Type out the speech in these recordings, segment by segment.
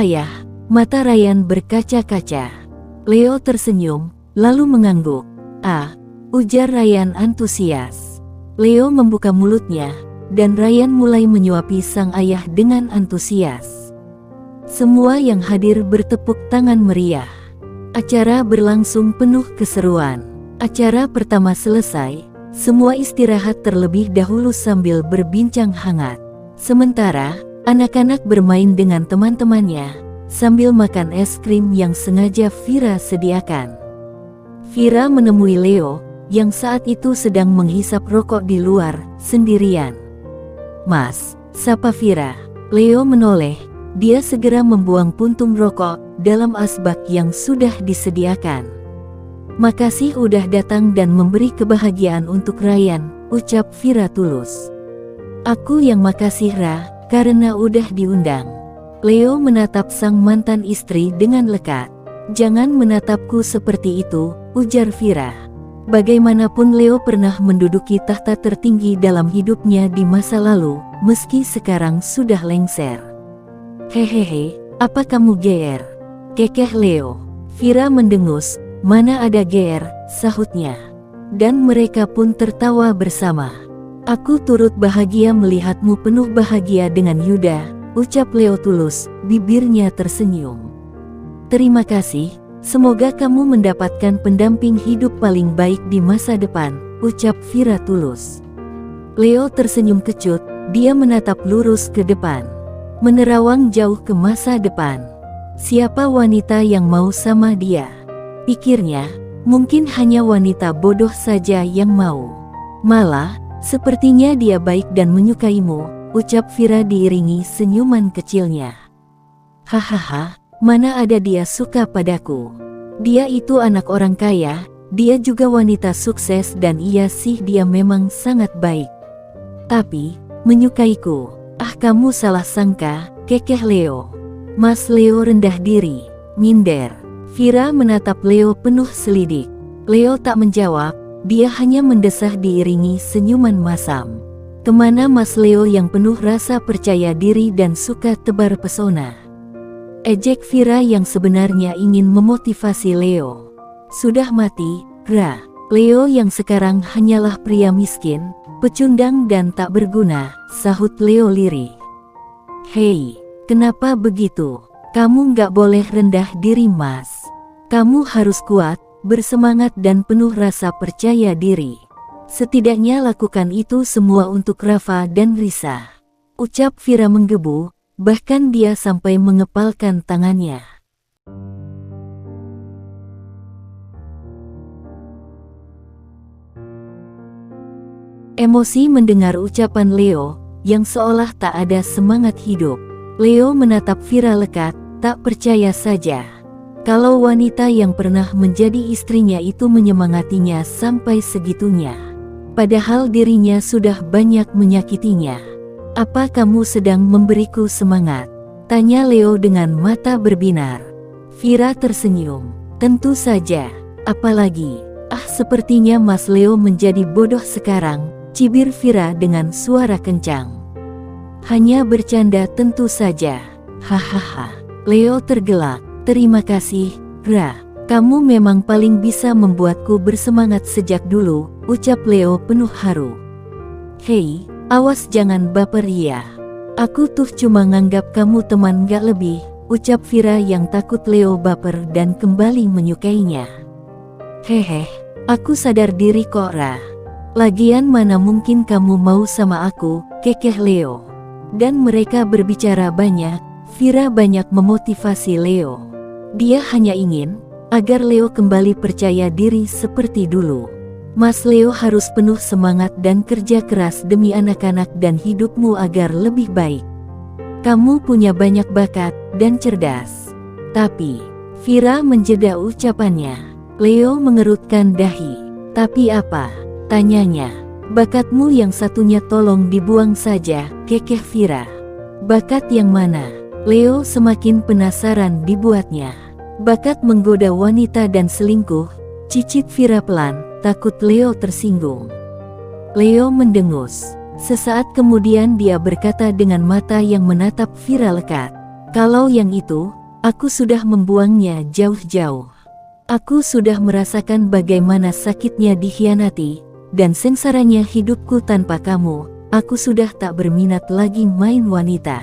Ayah, mata Ryan berkaca-kaca. Leo tersenyum, lalu mengangguk. Ah, ujar Ryan antusias. Leo membuka mulutnya, dan Ryan mulai menyuapi sang ayah dengan antusias. Semua yang hadir bertepuk tangan meriah. Acara berlangsung penuh keseruan. Acara pertama selesai, semua istirahat terlebih dahulu sambil berbincang hangat. Sementara, anak-anak bermain dengan teman-temannya, sambil makan es krim yang sengaja Vira sediakan. Vira menemui Leo, yang saat itu sedang menghisap rokok di luar, sendirian. "Mas," sapa Vira. Leo menoleh, dia segera membuang puntung rokok dalam asbak yang sudah disediakan. "Makasih udah datang dan memberi kebahagiaan untuk Ryan," ucap Vira tulus. "Aku yang makasih Ra, karena udah diundang." Leo menatap sang mantan istri dengan lekat. "Jangan menatapku seperti itu," ujar Vira. Bagaimanapun Leo pernah menduduki tahta tertinggi dalam hidupnya di masa lalu, meski sekarang sudah lengser. "Hehehe, apa kamu GR?" kekeh Leo. Vira mendengus. "Mana ada GR," sahutnya. Dan mereka pun tertawa bersama. "Aku turut bahagia melihatmu penuh bahagia dengan Yuda," ucap Leo tulus, bibirnya tersenyum. "Terima kasih, semoga kamu mendapatkan pendamping hidup paling baik di masa depan," ucap Vira tulus. Leo tersenyum kecut, dia menatap lurus ke depan. Menerawang jauh ke masa depan. Siapa wanita yang mau sama dia? Pikirnya, mungkin hanya wanita bodoh saja yang mau. "Malah, sepertinya dia baik dan menyukaimu," ucap Vira diiringi senyuman kecilnya. "Hahaha, mana ada dia suka padaku. Dia itu anak orang kaya, dia juga wanita sukses dan iya sih dia memang sangat baik. Tapi, menyukaiku, ah kamu salah sangka," kekeh Leo. "Mas Leo rendah diri, minder." Vira menatap Leo penuh selidik. Leo tak menjawab, dia hanya mendesah diiringi senyuman masam. Kemana Mas Leo yang penuh rasa percaya diri dan suka tebar pesona? Ejek Vira yang sebenarnya ingin memotivasi Leo. "Sudah mati, Ra. Leo yang sekarang hanyalah pria miskin, pecundang dan tak berguna," sahut Leo lirih. "Hei, kenapa begitu? Kamu nggak boleh rendah diri Mas. Kamu harus kuat, bersemangat dan penuh rasa percaya diri. Setidaknya lakukan itu semua untuk Rafa dan Risa," ucap Vira menggebu, bahkan dia sampai mengepalkan tangannya. Emosi mendengar ucapan Leo, yang seolah tak ada semangat hidup. Leo menatap Vira lekat, tak percaya saja. Kalau wanita yang pernah menjadi istrinya itu menyemangatinya sampai segitunya. Padahal dirinya sudah banyak menyakitinya. "Apa kamu sedang memberiku semangat?" tanya Leo dengan mata berbinar. Vira tersenyum. "Tentu saja, apalagi, sepertinya Mas Leo menjadi bodoh sekarang," cibir Vira dengan suara kencang. "Hanya bercanda tentu saja." Hahaha. Leo tergelak. "Terima kasih, Ra. Kamu memang paling bisa membuatku bersemangat sejak dulu," ucap Leo penuh haru. "Hei, awas jangan baper ya. Aku tuh cuma nganggap kamu teman gak lebih," ucap Vira yang takut Leo baper dan kembali menyukainya. "Hehe, aku sadar diri kok Ra. Lagian mana mungkin kamu mau sama aku," kekeh Leo. Dan mereka berbicara banyak, Vira banyak memotivasi Leo. Dia hanya ingin agar Leo kembali percaya diri seperti dulu. "Mas Leo harus penuh semangat dan kerja keras demi anak-anak dan hidupmu agar lebih baik. Kamu punya banyak bakat dan cerdas." "Tapi," Vira menjeda ucapannya. Leo mengerutkan dahi. "Tapi apa?" tanyanya. "Bakatmu yang satunya tolong dibuang saja," kekeh Vira. "Bakat yang mana?" Leo semakin penasaran dibuatnya. "Bakat menggoda wanita dan selingkuh," cicit Vira pelan, takut Leo tersinggung. Leo mendengus. Sesaat kemudian dia berkata dengan mata yang menatap Vira lekat. Kalau yang itu, aku sudah membuangnya jauh-jauh. Aku sudah merasakan bagaimana sakitnya dikhianati, dan sengsaranya hidupku tanpa kamu. Aku sudah tak berminat lagi main wanita.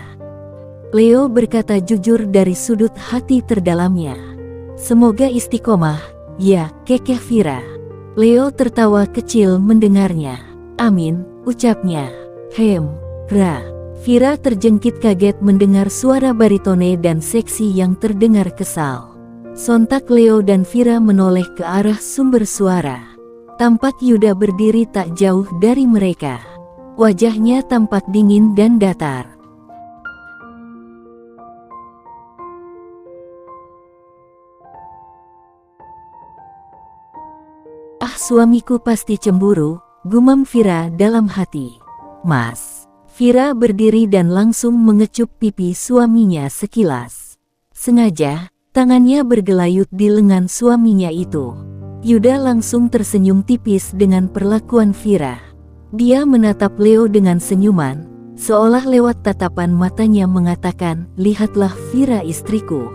Leo berkata jujur dari sudut hati terdalamnya. Semoga istiqomah, ya, kekeh Vira. Leo tertawa kecil mendengarnya. Amin, ucapnya. Ra. Vira terjengkit kaget mendengar suara baritone dan seksi yang terdengar kesal. Sontak Leo dan Vira menoleh ke arah sumber suara. Tampak Yuda berdiri tak jauh dari mereka. Wajahnya tampak dingin dan datar. Ah, suamiku pasti cemburu, gumam Vira dalam hati. Mas. Vira berdiri dan langsung mengecup pipi suaminya sekilas. Sengaja, tangannya bergelayut di lengan suaminya itu. Yuda langsung tersenyum tipis dengan perlakuan Vira. Dia menatap Leo dengan senyuman, seolah lewat tatapan matanya mengatakan, lihatlah Vira istriku.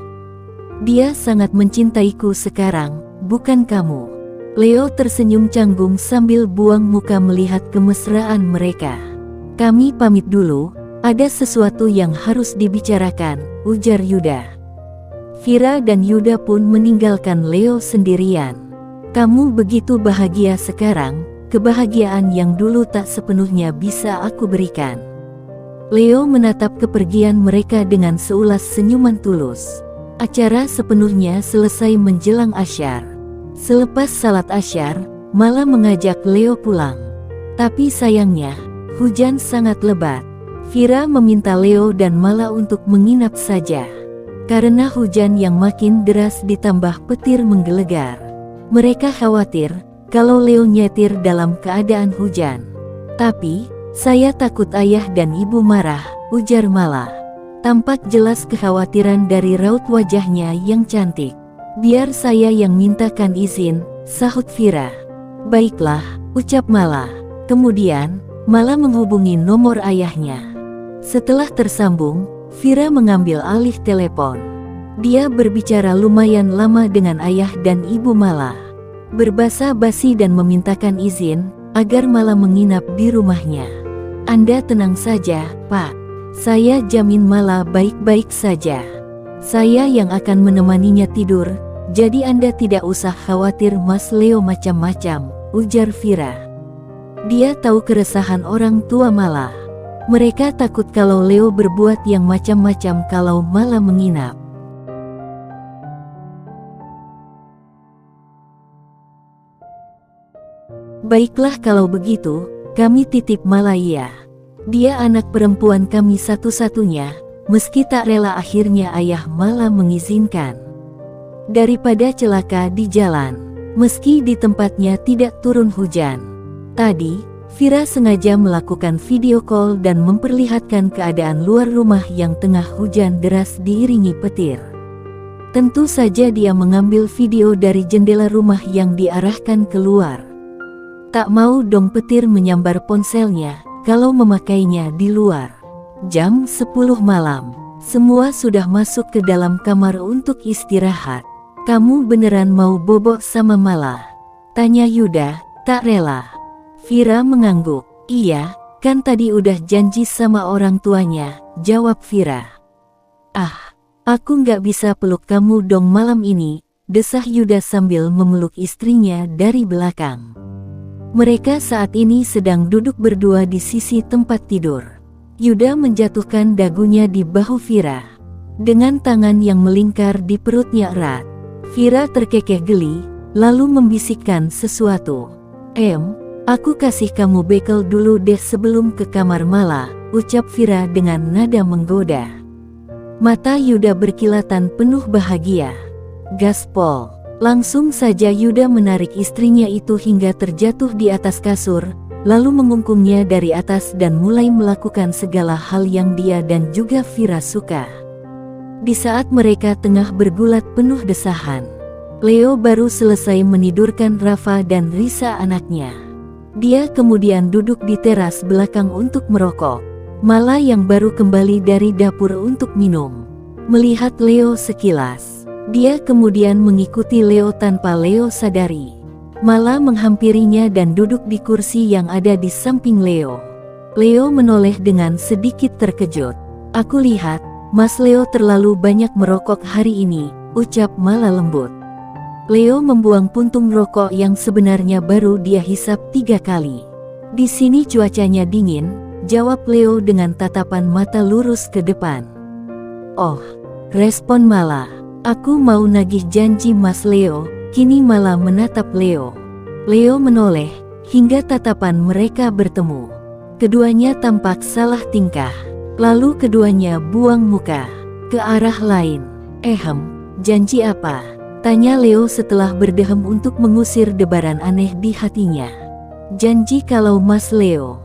Dia sangat mencintaiku sekarang, bukan kamu. Leo tersenyum canggung sambil buang muka melihat kemesraan mereka. Kami pamit dulu, ada sesuatu yang harus dibicarakan, ujar Yuda. Vira dan Yuda pun meninggalkan Leo sendirian. Kamu begitu bahagia sekarang, kebahagiaan yang dulu tak sepenuhnya bisa aku berikan. Leo menatap kepergian mereka dengan seulas senyuman tulus. Acara sepenuhnya selesai menjelang Asyar. Selepas salat Asyar, Mala mengajak Leo pulang. Tapi sayangnya, hujan sangat lebat. Vira meminta Leo dan Mala untuk menginap saja. Karena hujan yang makin deras ditambah petir menggelegar. Mereka khawatir kalau Leo nyetir dalam keadaan hujan. Tapi, saya takut ayah dan ibu marah, ujar Mala. Tampak jelas kekhawatiran dari raut wajahnya yang cantik. Biar saya yang mintakan izin, sahut Vira. Baiklah, ucap Mala. Kemudian, Mala menghubungi nomor ayahnya. Setelah tersambung, Vira mengambil alih telepon. Dia berbicara lumayan lama dengan ayah dan ibu Mala. Berbasa-basi dan memintakan izin, agar Mala menginap di rumahnya. Anda tenang saja, Pak. Saya jamin Mala baik-baik saja. Saya yang akan menemaninya tidur, jadi Anda tidak usah khawatir Mas Leo macam-macam, ujar Vira. Dia tahu keresahan orang tua Mala. Mereka takut kalau Leo berbuat yang macam-macam kalau Mala menginap. Baiklah kalau begitu, kami titip Mala ya. Dia anak perempuan kami satu-satunya, meski tak rela akhirnya ayah Mala mengizinkan. Daripada celaka di jalan, meski di tempatnya tidak turun hujan. Tadi, Vira sengaja melakukan video call dan memperlihatkan keadaan luar rumah yang tengah hujan deras diiringi petir. Tentu saja dia mengambil video dari jendela rumah yang diarahkan keluar. Tak mau dong petir menyambar ponselnya, kalau memakainya di luar. Jam 10 malam, semua sudah masuk ke dalam kamar untuk istirahat. Kamu beneran mau bobok sama Mala? Tanya Yuda, tak rela. Vira mengangguk. Iya, kan tadi udah janji sama orang tuanya, jawab Vira. Ah, aku nggak bisa peluk kamu dong malam ini, desah Yuda sambil memeluk istrinya dari belakang. Mereka saat ini sedang duduk berdua di sisi tempat tidur. Yuda menjatuhkan dagunya di bahu Vira. Dengan tangan yang melingkar di perutnya erat. Vira terkekeh geli, lalu membisikkan sesuatu. Aku kasih kamu bekel dulu deh sebelum ke kamar Mala, ucap Vira dengan nada menggoda. Mata Yuda berkilatan penuh bahagia. Gaspol. Langsung saja Yuda menarik istrinya itu hingga terjatuh di atas kasur, lalu mengungkungnya dari atas dan mulai melakukan segala hal yang dia dan juga Vira suka. Di saat mereka tengah bergulat penuh desahan, Leo baru selesai menidurkan Rafa dan Risa anaknya. Dia kemudian duduk di teras belakang untuk merokok. Mala yang baru kembali dari dapur untuk minum. melihat Leo sekilas. Dia kemudian mengikuti Leo tanpa Leo sadari. Mala menghampirinya dan duduk di kursi yang ada di samping Leo. Leo menoleh dengan sedikit terkejut. "Aku lihat, Mas Leo terlalu banyak merokok hari ini," ucap Mala lembut. Leo membuang puntung rokok yang sebenarnya baru dia hisap 3 kali. "Di sini cuacanya dingin," jawab Leo dengan tatapan mata lurus ke depan. "Oh," respon Mala. "Aku mau nagih janji Mas Leo." Kini Mala menatap Leo. Leo menoleh, hingga tatapan mereka bertemu. Keduanya tampak salah tingkah. Lalu keduanya buang muka ke arah lain. Janji apa?" tanya Leo setelah berdehem untuk mengusir debaran aneh di hatinya. "Janji kalau Mas Leo